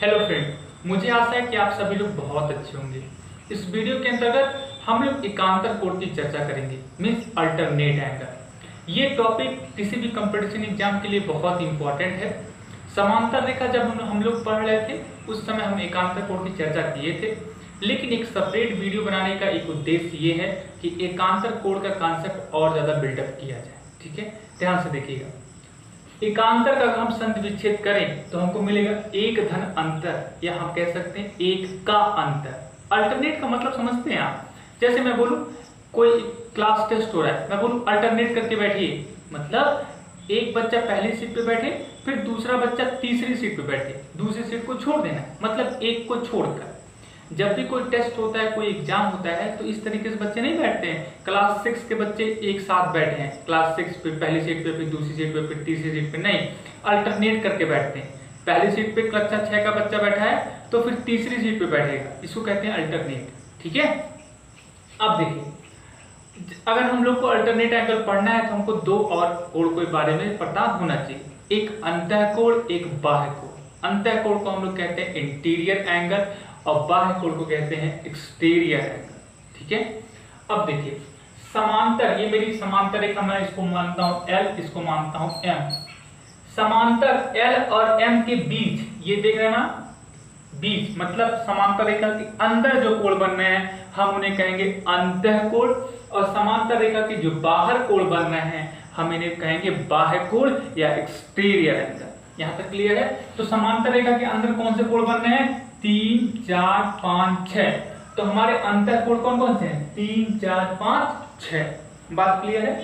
Hello friend, मुझे आशा है कि आप सभी लोग बहुत अच्छे होंगे। इस वीडियो के अंतर्गत हम लोग एकांतर कोण की चर्चा करेंगे, मीन्स अल्टरनेट एंगल। ये टॉपिक किसी भी कंपटीशन एग्जाम के लिए बहुत इंपॉर्टेंट है। समांतर रेखा जब हम लोग पढ़ रहे थे उस समय हम एकांतर कोण की चर्चा किए थे, लेकिन एक सेपरेट वीडियो बनाने का एक उद्देश्य ये है कि एकांतर कोण का कॉन्सेप्ट और ज़्यादा बिल्डअप किया जाए। ठीक है, ध्यान से देखिएगा। एकांतर का हम संध विच्छेद करें तो हमको मिलेगा एक धन अंतर, या हम कह सकते हैं एक का अंतर। अल्टरनेट का मतलब समझते हैं आप? जैसे मैं बोलूं कोई क्लास टेस्ट हो रहा है, मैं बोलूं अल्टरनेट करके बैठिए, मतलब एक बच्चा पहली सीट पे बैठे, फिर दूसरा बच्चा तीसरी सीट पे बैठे, दूसरी सीट को छोड़ देना, मतलब एक को छोड़कर। जब भी कोई टेस्ट होता है, कोई एग्जाम होता है, तो इस तरीके से बच्चे नहीं बैठते हैं। क्लास 6 के बच्चे एक साथ बैठे हैं, क्लास 6 पे पहली सीट पे, फिर दूसरी सीट पे, फिर तीसरी सीट पे, नहीं, अल्टरनेट करके बैठते हैं। पहली सीट पे कक्षा 6 का बच्चा बैठा है तो फिर तीसरी सीट पे बैठेगा, इसको कहते हैं अल्टरनेट। ठीक है, अब देखिए, अगर हम लोग को अल्टरनेट एंगल पढ़ना है तो हमको दो और कोण के बारे में पता होना चाहिए, एक अंतःकोण, एक बाह्य कोण। अंतःकोण को हम लोग कहते हैं इंटीरियर एंगल और बाह्य कोण को कहते हैं एक्सटीरियर एंगल। ठीक है, अब देखिए समांतर, ये मेरी समांतर रेखा, मैं इसको मानता हूं L, इसको मानता हूं M। समांतर L और M के बीच, ये देख रहे हैं ना, बीच मतलब समांतर रेखा के अंदर जो कोण बन रहे हैं हम उन्हें कहेंगे अंतःकोण, और समांतर रेखा के जो बाहर कोण बन रहे हैं हम इन्हें कहेंगे बाह्य कोण या एक्सटीरियर एंगल। यहां तक क्लियर है? तो समांतर रेखा के अंदर कौन से कोण बन रहे हैं? 3, 4, 5, 6। तो हमारे अंतःकोण कौन कौन से हैं? 3, 4, 5, 6। बात क्लियर है?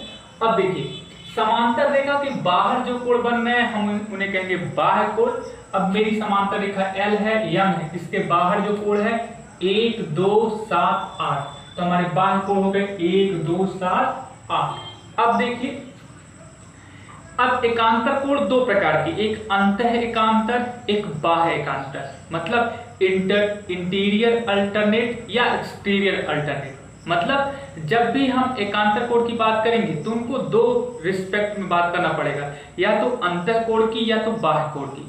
अब देखिए समांतर रेखा के बाहर जो कोण बन रहे हैं हम उन्हें कहेंगे बाह्य कोण। अब मेरी समांतर रेखा L है, M है, इसके बाहर जो कोण है 1, 2, 7, 8, तो हमारे बाह्य कोण हो गए 1, 2, 7, 8। अब देखिए, अब एकांतर कोण दो प्रकार की, एक अंतः एकांतर, एक बाह्य एकांतर, मतलब इंटीरियर अल्टरनेट या एक्सटीरियर अल्टरनेट। मतलब जब भी हम एकांतर कोण की बात करेंगे तो उनको दो रिस्पेक्ट में बात करना पड़ेगा, या तो अंतः कोण की या तो बाह्य कोण की।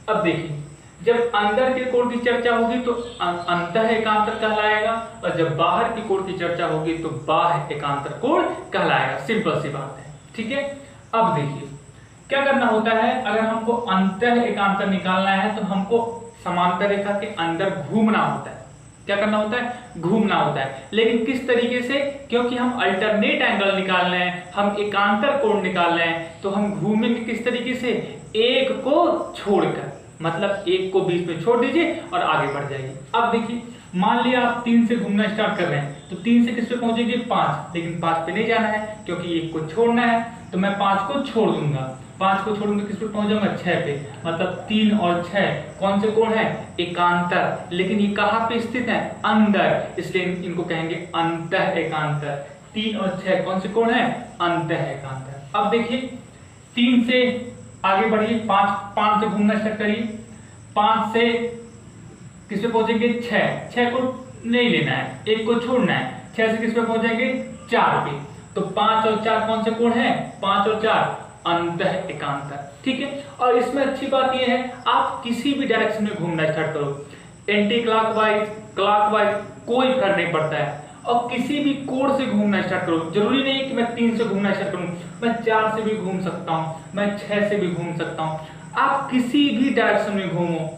अब देखिए, जब अंदर के कोण की चर्चा होगी तो अंतः एकांतर कहलाएगा, और जब बाहर की कोण की चर्चा होगी तो बाह्य एकांतर कोण कहलाएगा। सिंपल सी बात है। ठीक है, अब देखिए क्या करना होता है, अगर हमको अंतः एकांतर निकालना है तो हमको समांतर रेखा के अंदर घूमना होता है। क्या करना होता है? घूमना होता है। लेकिन किस तरीके से? क्योंकि हम अल्टरनेट एंगल निकाल रहे हैं, हम एकांतर कोण निकाल रहे हैं, तो हम घूमेंगे किस तरीके से? एक को छोड़कर, मतलब एक को बीच में छोड़ दीजिए और आगे बढ़ जाइए। अब देखिए, मान लिया आप 3 से घूमना स्टार्ट कर रहे हैं, तो 3 से किस पे पहुंचेंगे? 5, लेकिन 5 पे नहीं जाना है क्योंकि एक को छोड़ना है, तो मैं 5 को छोड़ दूंगा। 5 को छोड़ूंगा, किस पे पहुंच जाऊंगा? 6 पे, मतलब 3 और 6 कौन से कोण है? एकांतर। लेकिन ये कहाँ पे स्थित है? अंदर, इसलिए इनको कहेंगे अंतः एकांतर। 3 और 6 कौन से कोण है? अंतः एकांतर। अब देखिए 3 से आगे बढ़िए, 5 से घूमना स्टार्ट करिए। 5 से किस पे पहुंचेंगे? 6 को नहीं लेना है, एक को छोड़ना है। 6 से किस पे पहुंचेंगे? 4 पे। तो 5 और 4 कौन से कोण है? 5 और 4 अंतः एकांतर। ठीक है, और इसमें अच्छी बात यह है आप किसी भी डायरेक्शन में घूमना स्टार्ट करो, एंटी क्लॉकवाइज, क्लॉकवाइज, कोई फर्क नहीं पड़ता है। और किसी भी कोण से घूमना स्टार्ट करो, जरूरी नहीं है कि मैं 3 से घूमना स्टार्ट करूं, मैं 4 से भी घूम सकता हूं, मैं 6 से भी घूम सकता हूं। आप किसी भी डायरेक्शन में घूमो,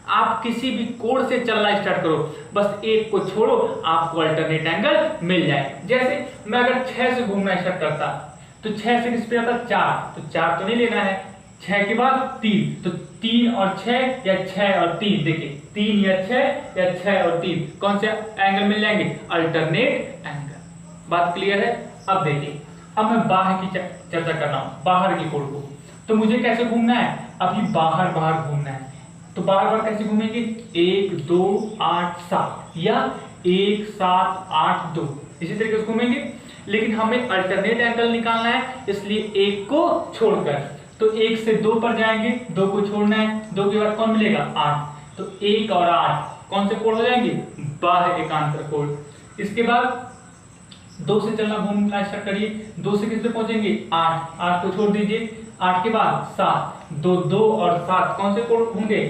आप किसी भी कोण से चलना स्टार्ट करो, बस एक को छोड़ो, आपको अल्टरनेट एंगल मिल जाए। जैसे मैं अगर 6 से घूमना स्टार्ट करता तो 6 से किस पे आता? 4, तो 4 तो नहीं लेना है। 6 के बाद 3, तो 3 और 6 या 6 और 3, देखिए 3 या 6 और 3 कौन से एंगल मिल जाएंगे? Alternate angle. बात क्लियर है? अब देखिए, अब मैं बाहर की चर्चा कर रहा हूं, बाहर की कोण को। तो मुझे कैसे घूमना है? अभी बाहर घूमना है, तो बार कैसे घूमेंगे? 1, 2, 8, 7 या 1, 7, 8, 2, इसी तरीके से घूमेंगे। लेकिन हमें अल्टरनेट एंगल निकालना है, इसलिए एक को छोड़कर, तो 1 से 2 पर जाएंगे, 2 को छोड़ना है, 2 के बाद कौन मिलेगा? 8, तो 1 और 8 कौन से कोण हो जाएंगे? बाह्य एकांतर कोण। इसके बाद 2 से चलना घूमना स्टार्ट करिए, 2 से किस पे पहुंचेंगे? 8 को छोड़ दीजिए, 8 के बाद 7, 2 और 7 कौन से कोण होंगे?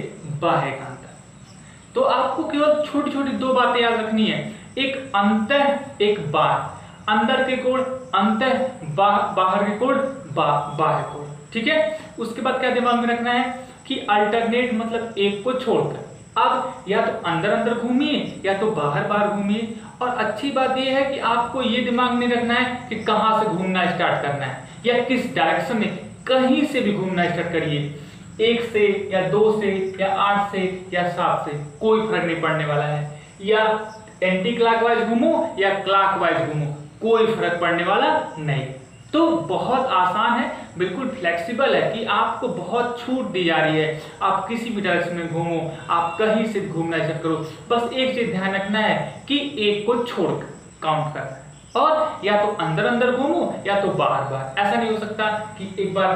बाह्य एकांतर। तो आपको केवल छोटी छोटी दो बातें याद रखनी है, एक अंतः एक बाह्य, अंदर के कोण अंतः, बाहर के कोण बाह्य कोण, ठीक है। उसके बाद क्या दिमाग में रखना है कि अल्टरनेट मतलब एक को छोड़कर, अब या तो अंदर अंदर घूमिए या तो बाहर बाहर घूमिए। और अच्छी बात यह है कि आपको ये दिमाग में रखना है कि कहां से घूमना स्टार्ट करना है या किस डायरेक्शन में, कहीं से भी घूमना स्टार्ट करिए, 1 से या 2 से या 8 से या 7 से, कोई फर्क नहीं पड़ने वाला है। या एंटी क्लॉकवाइज घूमो या क्लॉकवाइज घूमो, कोई फर्क पड़ने वाला नहीं। तो बहुत आसान है, बिल्कुल फ्लेक्सिबल है कि आपको बहुत छूट दी जा रही है, आप किसी भी डायरेक्शन में घूमो, आप कहीं से घूमना स्टार्ट करो। बस एक चीज ध्यान रखना है कि एक को छोड़कर काउंट करना है, और या तो अंदर अंदर घूमो या तो बाहर बाहर। ऐसा नहीं हो सकता कि एक बार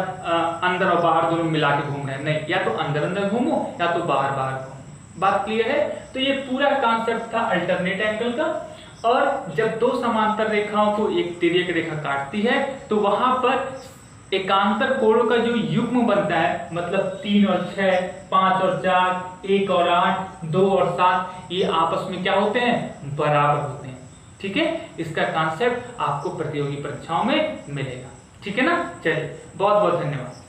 अंदर और बाहर दोनों मिला के घूम रहे हैं, नहीं, या तो अंदर अंदर घूमो या तो बाहर बाहर घूमो। बात क्लियर है। तो ये पूरा कॉन्सेप्ट था अल्टरनेट एंगल का। और जब दो समांतर रेखाओं को एक तिर्यक रेखा काटती है तो वहां पर एकांतर कोणों का जो युग्म बनता है, मतलब 3 और 6, 5 और 4, 1 और 8, 2 और 7, ये आपस में क्या होते हैं, बराबर होते हैं, ठीक है। इसका कॉन्सेप्ट आपको प्रतियोगी परीक्षाओं में मिलेगा, ठीक है ना। चलिए, बहुत बहुत धन्यवाद।